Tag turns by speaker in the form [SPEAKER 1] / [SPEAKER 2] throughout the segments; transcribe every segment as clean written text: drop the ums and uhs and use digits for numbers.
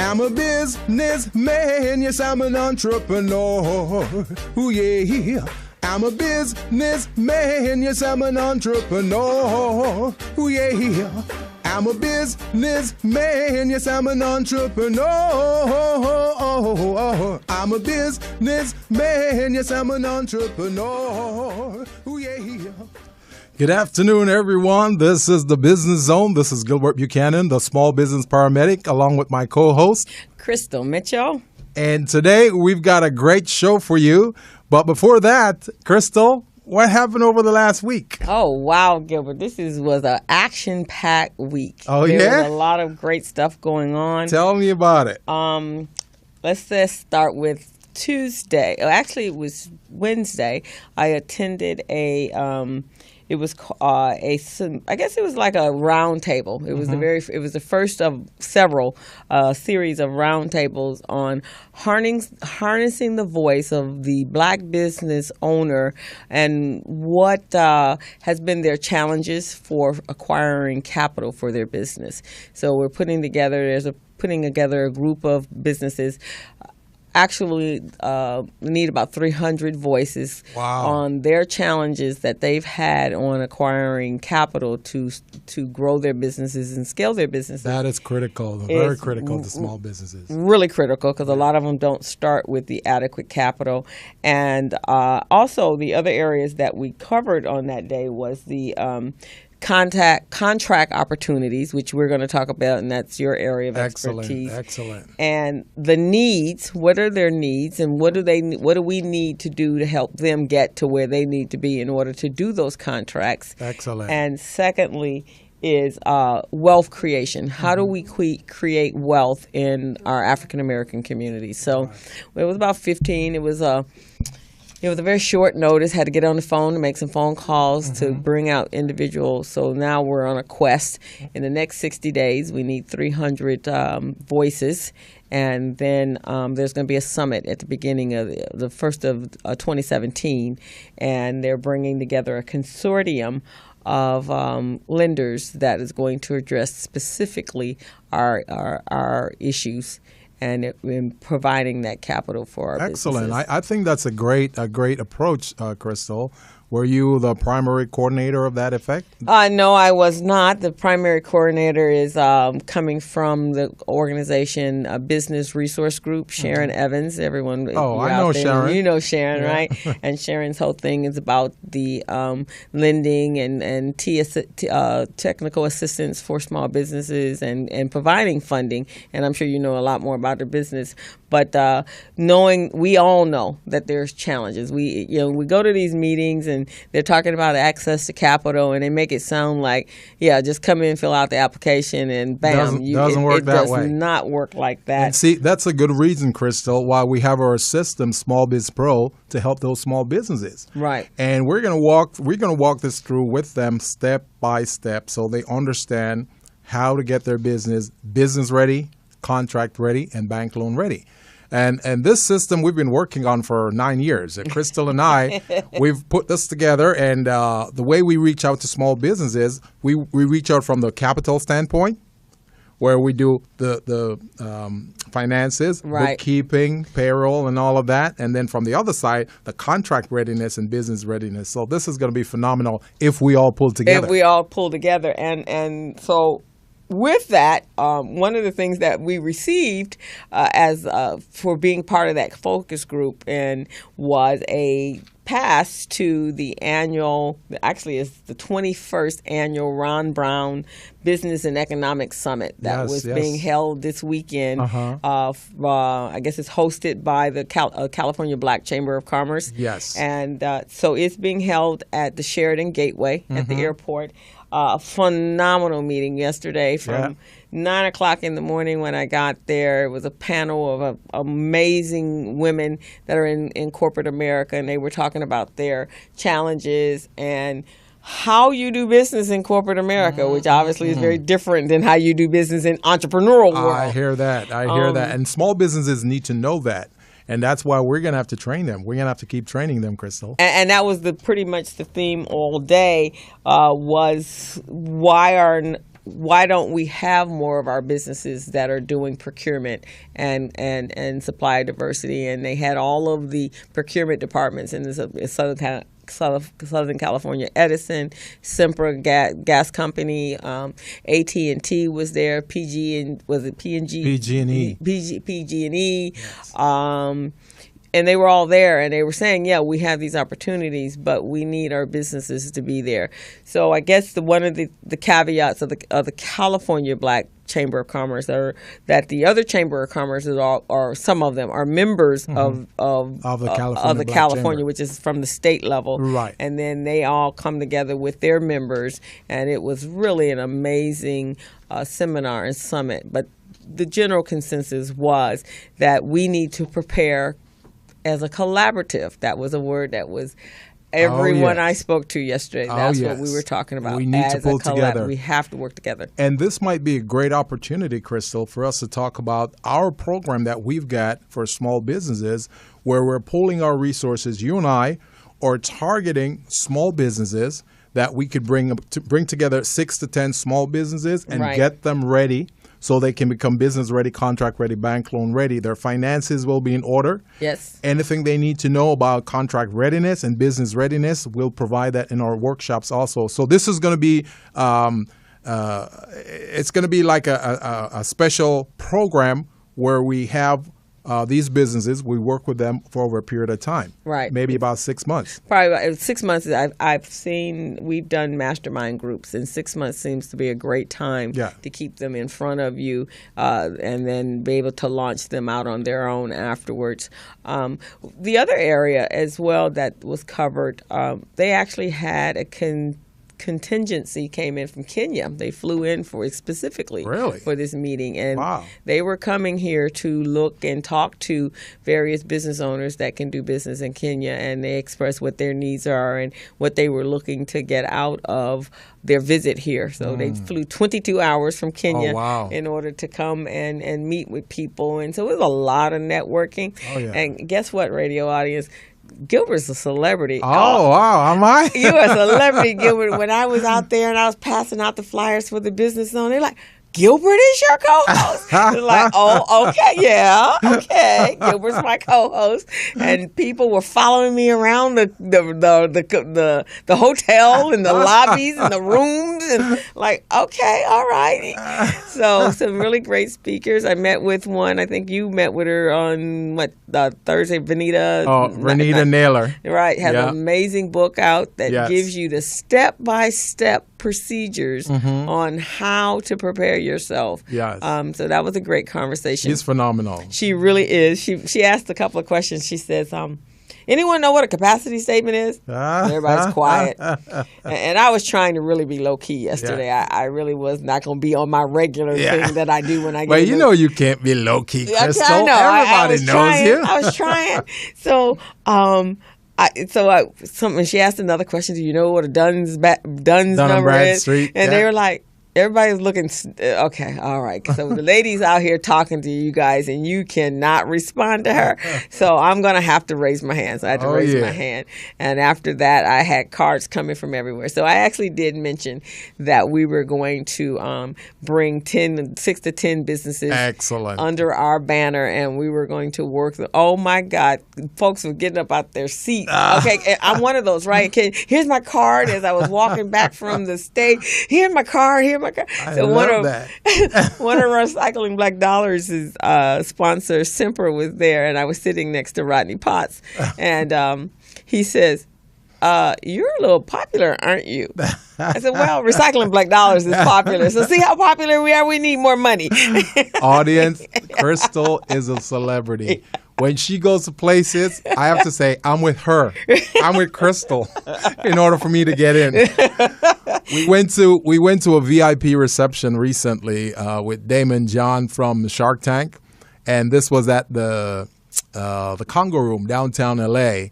[SPEAKER 1] I'm a businessman, yes, I'm an entrepreneur. Ooh, yeah. I'm a businessman, yes, I'm an entrepreneur. Ooh, yeah. I'm a businessman, yes, I'm an entrepreneur. I'm a businessman, yes, I'm an entrepreneur. Ooh, yeah. Good afternoon, everyone. This is the Business Zone. This is Gilbert Buchanan, the small business paramedic, along with my co-host,
[SPEAKER 2] Crystal Mitchell.
[SPEAKER 1] And today we've got a great show for you. But before that, Crystal, what happened over the last week?
[SPEAKER 2] Oh, wow, Gilbert. This was an action-packed week.
[SPEAKER 1] Oh,
[SPEAKER 2] There was a lot of great stuff going on.
[SPEAKER 1] Tell me about it.
[SPEAKER 2] Let's just start with Tuesday. Actually, it was Wednesday. I attended I guess it was like a round table. It was it was the first of several series of round tables on harnessing the voice of the black business owner and what has been their challenges for acquiring capital for their business. So we're putting together a group of businesses. Actually need about 300 voices on their challenges that they've had on acquiring capital to grow their businesses and scale their businesses.
[SPEAKER 1] That is critical, very critical to small businesses.
[SPEAKER 2] Really critical because a lot of them don't start with the adequate capital. And also the other areas that we covered on that day was the contract opportunities, which we're going to talk about, and that's your area of expertise.
[SPEAKER 1] Excellent.
[SPEAKER 2] And the needs, what are their needs, and what do we need to do to help them get to where they need to be in order to do those contracts?
[SPEAKER 1] Excellent.
[SPEAKER 2] And secondly is wealth creation. How do we create wealth in our African American community? So it was about 15. It was a very short notice. Had to get on the phone to make some phone calls to bring out individuals. So now we're on a quest. In the next 60 days, we need 300 voices. And then there's going to be a summit at the beginning of the first of 2017. And they're bringing together a consortium of lenders that is going to address specifically our issues and in providing that capital for our
[SPEAKER 1] Excellent.
[SPEAKER 2] businesses.
[SPEAKER 1] I think that's a great approach, Crystal. Were you the primary coordinator of that effect?
[SPEAKER 2] No, I was not. The primary coordinator is coming from the organization Business Resource Group, Sharon Evans. Everyone,
[SPEAKER 1] I know Sharon.
[SPEAKER 2] You know Sharon, right? And Sharon's whole thing is about the lending and technical assistance for small businesses and providing funding. And I'm sure you know a lot more about the business. But we all know that there's challenges. We go to these meetings and they're talking about access to capital, and they make it sound like, just come in, fill out the application, and bam,
[SPEAKER 1] doesn't work that way.
[SPEAKER 2] It does not work like that.
[SPEAKER 1] And see, that's a good reason, Crystal, why we have our system, Small Biz Pro, to help those small businesses.
[SPEAKER 2] Right.
[SPEAKER 1] And we're gonna walk this through with them step by step, so they understand how to get their business ready, contract ready, and bank loan ready. And this system we've been working on for 9 years. Crystal and I, we've put this together, and the way we reach out to small businesses, we reach out from the capital standpoint, where we do the finances, bookkeeping, payroll, and all of that. And then from the other side, the contract readiness and business readiness. So this is going to be phenomenal if we all pull together.
[SPEAKER 2] And so with that, one of the things that we received as for being part of that focus group and was a pass to the annual, actually it's the 21st annual Ron Brown Business and Economic Summit that was being held this weekend. I guess it's hosted by the California Black Chamber of Commerce.
[SPEAKER 1] Yes.
[SPEAKER 2] And so it's being held at the Sheridan Gateway at the airport. Phenomenal meeting yesterday from 9 o'clock in the morning when I got there. It was a panel of amazing women that are in corporate America, and they were talking about their challenges and how you do business in corporate America, which obviously is very different than how you do business in entrepreneurial world.
[SPEAKER 1] I hear that. And small businesses need to know that. And that's why we're going to have to train them. We're going to have to keep training them, Crystal.
[SPEAKER 2] And that was pretty much the theme all day, was why are why don't we have more of our businesses that are doing procurement and supply diversity? And they had all of the procurement departments in Southern California. Edison, Sempra Gas Company, AT&T was there. PG&E. Yes. And they were all there, and they were saying, yeah, we have these opportunities, but we need our businesses to be there. So I guess one of the caveats of the California Black Chamber of Commerce are that the other Chamber of Commerce or some of them are members of the California, which is from the state level.
[SPEAKER 1] Right.
[SPEAKER 2] And then they all come together with their members, and it was really an amazing seminar and summit. But the general consensus was that we need to prepare as a collaborative. That was a word that was everyone I spoke to yesterday. That's what we were talking about.
[SPEAKER 1] We need to pull together.
[SPEAKER 2] We have to work together.
[SPEAKER 1] And this might be a great opportunity, Crystal, for us to talk about our program that we've got for small businesses, where we're pulling our resources. You and I are targeting small businesses that we could bring together 6 to 10 small businesses and get them ready, so they can become business ready, contract ready, bank loan ready. Their finances will be in order.
[SPEAKER 2] Yes.
[SPEAKER 1] Anything they need to know about contract readiness and business readiness, we'll provide that in our workshops also. So this is going to be, it's going to be like a special program where we have these businesses, we work with them for over a period of time.
[SPEAKER 2] Right.
[SPEAKER 1] Maybe about 6 months.
[SPEAKER 2] Probably about 6 months. We've done mastermind groups, and 6 months seems to be a great time to keep them in front of you and then be able to launch them out on their own afterwards. The other area as well that was covered, they actually had a contingency came in from Kenya. They flew in specifically for this meeting, and they were coming here to look and talk to various business owners that can do business in Kenya, and they expressed what their needs are and what they were looking to get out of their visit here. So they flew 22 hours from Kenya in order to come and meet with people, and so it was a lot of networking. And guess what, radio audience? Gilbert's a celebrity.
[SPEAKER 1] Oh, wow. Am I?
[SPEAKER 2] You're a celebrity, Gilbert. When I was out there and I was passing out the flyers for the BusinessZone, they're like, Gilbert is your co-host? It's like, oh, okay, yeah, okay. Gilbert's my co-host, and people were following me around the hotel and the lobbies and the rooms, and like, okay, all right. So some really great speakers. I met with one. I think you met with her on Thursday. Vanita.
[SPEAKER 1] Oh, Vanita Naylor.
[SPEAKER 2] Right, has an amazing book out that gives you the step-by-step procedures on how to prepare yourself.
[SPEAKER 1] Yes.
[SPEAKER 2] So that was a great conversation.
[SPEAKER 1] She's phenomenal.
[SPEAKER 2] She really is. She asked a couple of questions. She says, anyone know what a capacity statement is? Everybody's quiet. And I was trying to really be low key yesterday. I really was not going to be on my regular thing that I do when I get.
[SPEAKER 1] Well, you know you can't be low key, Crystal.
[SPEAKER 2] I know.
[SPEAKER 1] Everybody knows you.
[SPEAKER 2] I was trying. So. She asked another question. Do you know what a Dunn's number is?
[SPEAKER 1] Street,
[SPEAKER 2] and they were like, everybody's looking. Okay, all right. So the lady's out here talking to you guys, and you cannot respond to her. So I'm gonna have to raise my hand. So I had to raise my hand. And after that, I had cards coming from everywhere. So I actually did mention that we were going to bring 6 to 10 businesses under our banner, and we were going to work. Oh my God, folks were getting up out their seats. Okay, I'm one of those, right? Here's my card as I was walking back from the stage. Here's my card. One of Recycling Black Dollars' sponsor, Sempra, was there, and I was sitting next to Rodney Potts, and he says, you're a little popular, aren't you? I said, well, Recycling Black Dollars is popular, so see how popular we are? We need more money.
[SPEAKER 1] Audience, Crystal is a celebrity. When she goes to places, I have to say, I'm with her. I'm with Crystal in order for me to get in. We went to a VIP reception recently with Damon John from Shark Tank, and this was at the Congo Room downtown LA.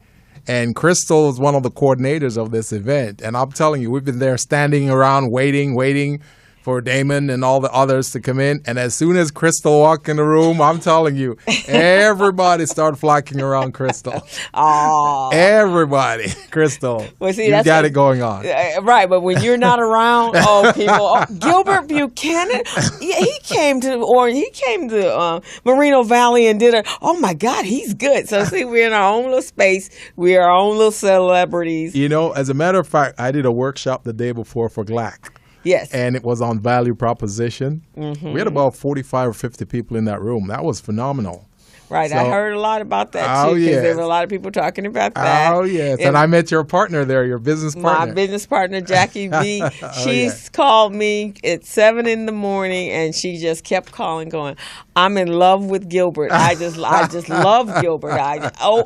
[SPEAKER 1] And Crystal is one of the coordinators of this event. And I'm telling you, we've been there standing around waiting for Damon and all the others to come in. And as soon as Crystal walked in the room, I'm telling you, everybody started flocking around Crystal.
[SPEAKER 2] Oh,
[SPEAKER 1] Everybody, Crystal.
[SPEAKER 2] Well, see,
[SPEAKER 1] you
[SPEAKER 2] that's
[SPEAKER 1] got
[SPEAKER 2] what-
[SPEAKER 1] it going on.
[SPEAKER 2] Right, but when you're not around, people, Gilbert Buchanan, yeah, he came to Moreno Valley and did oh my God, he's good. So see, we're in our own little space. We're our own little celebrities.
[SPEAKER 1] You know, as a matter of fact, I did a workshop the day before for GLAC.
[SPEAKER 2] Yes.
[SPEAKER 1] And it was on value proposition.
[SPEAKER 2] Mm-hmm.
[SPEAKER 1] We had about 45 or 50 people in that room. That was phenomenal.
[SPEAKER 2] Right,
[SPEAKER 1] So-
[SPEAKER 2] I heard a lot about that too, because
[SPEAKER 1] yes.
[SPEAKER 2] there were a lot of people talking about that.
[SPEAKER 1] Oh, yes. And I met your partner there, your business partner.
[SPEAKER 2] My business partner, Jackie B, she
[SPEAKER 1] yeah.
[SPEAKER 2] called me at 7 in the morning, and she just kept calling, going, "I'm in love with Gilbert. I just love Gilbert.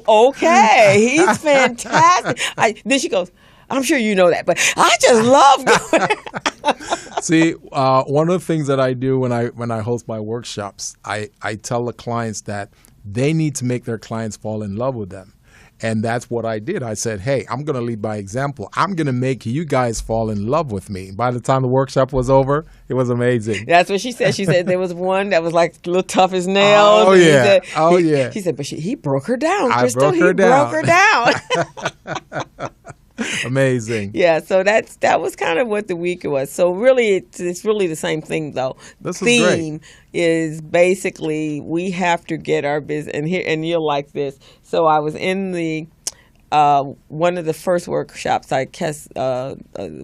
[SPEAKER 2] Okay, he's fantastic." Then she goes, "I'm sure you know that, but I just love Gilbert."
[SPEAKER 1] See, one of the things that I do when I host my workshops, I tell the clients that they need to make their clients fall in love with them. And that's what I did. I said, hey, I'm going to lead by example. I'm going to make you guys fall in love with me. By the time the workshop was over, it was amazing.
[SPEAKER 2] That's what she said. She said there was one that was like a little tough as nails.
[SPEAKER 1] Oh,
[SPEAKER 2] and
[SPEAKER 1] yeah.
[SPEAKER 2] She said, but he broke her down,
[SPEAKER 1] I
[SPEAKER 2] Crystal.
[SPEAKER 1] broke her down.
[SPEAKER 2] Broke her down.
[SPEAKER 1] Amazing.
[SPEAKER 2] Yeah, so that was kind of what the week was. So really, it's really the same thing though.
[SPEAKER 1] This is great.
[SPEAKER 2] Theme is basically we have to get our business, and you'll like this. So I was in the one of the first workshops,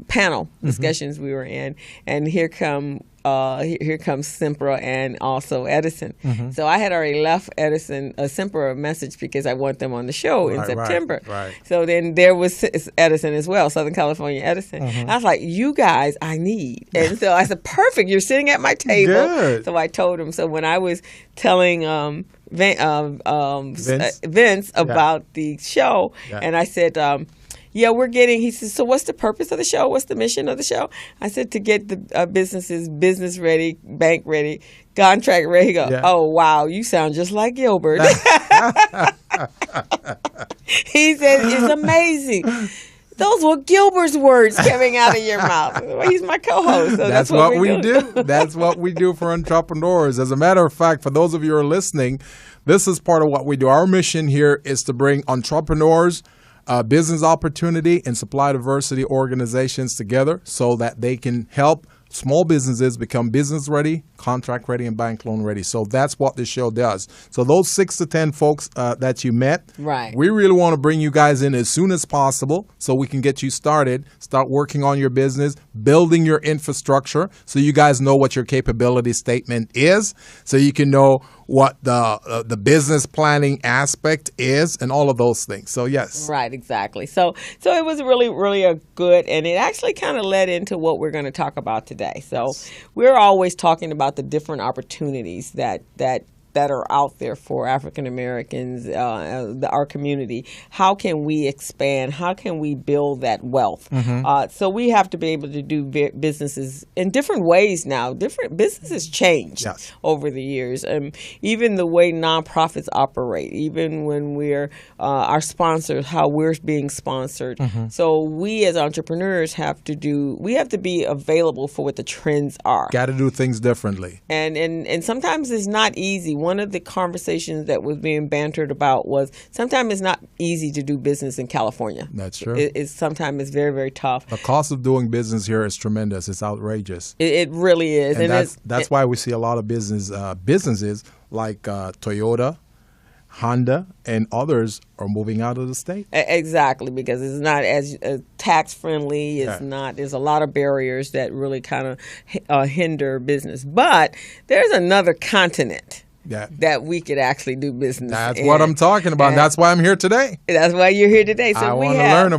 [SPEAKER 2] panel discussions we were in, and here comes Sempra and also Edison. So I had already left Sempra a message because I want them on the show in September.
[SPEAKER 1] Right.
[SPEAKER 2] So then there was Edison as well, Southern California Edison. I was like, you guys, I need. And so I said, perfect, you're sitting at my table.
[SPEAKER 1] Good.
[SPEAKER 2] So I told him. So when I was telling Vince about the show, and I said, he says, so what's the purpose of the show? What's the mission of the show? I said, to get the businesses business ready, bank ready, contract ready. He goes, oh, wow, you sound just like Gilbert. He said, it's amazing. Those were Gilbert's words coming out of your mouth. He's my co-host. So
[SPEAKER 1] that's what we do. That's what we do for entrepreneurs. As a matter of fact, for those of you who are listening, this is part of what we do. Our mission here is to bring entrepreneurs, business opportunity, and supply diversity organizations together so that they can help small businesses become business ready, contract ready, and bank loan ready. So that's what this show does. So those 6 to 10 folks that you met, we really want to bring you guys in as soon as possible so we can get you started, start working on your business, building your infrastructure so you guys know what your capability statement is, so you can know what the business planning aspect is and all of those things. So yes.
[SPEAKER 2] Right, exactly. So it was really, really a good, and it actually kind of led into what we're going to talk about today. So we're always talking about the different opportunities that are out there for African Americans, our community. How can we expand? How can we build that wealth? So we have to be able to do businesses in different ways now. Different businesses changed over the years. Even the way nonprofits operate, even when we're our sponsors, how we're being sponsored. So we as entrepreneurs have to be available for what the trends are.
[SPEAKER 1] Got to do things differently.
[SPEAKER 2] And sometimes it's not easy. One of the conversations that was being bantered about was sometimes it's not easy to do business in California.
[SPEAKER 1] That's true.
[SPEAKER 2] Sometimes it's very, very tough.
[SPEAKER 1] The cost of doing business here is tremendous. It's outrageous.
[SPEAKER 2] It really is.
[SPEAKER 1] And that's why we see a lot of businesses like Toyota, Honda, and others are moving out of the state.
[SPEAKER 2] Exactly, because it's not as tax friendly. It's not. There's a lot of barriers that really kind of hinder business. But there's another continent that we could actually do business.
[SPEAKER 1] That's what I'm talking about. That's why I'm here today.
[SPEAKER 2] That's why you're here today. So
[SPEAKER 1] I
[SPEAKER 2] we
[SPEAKER 1] want to
[SPEAKER 2] have
[SPEAKER 1] learn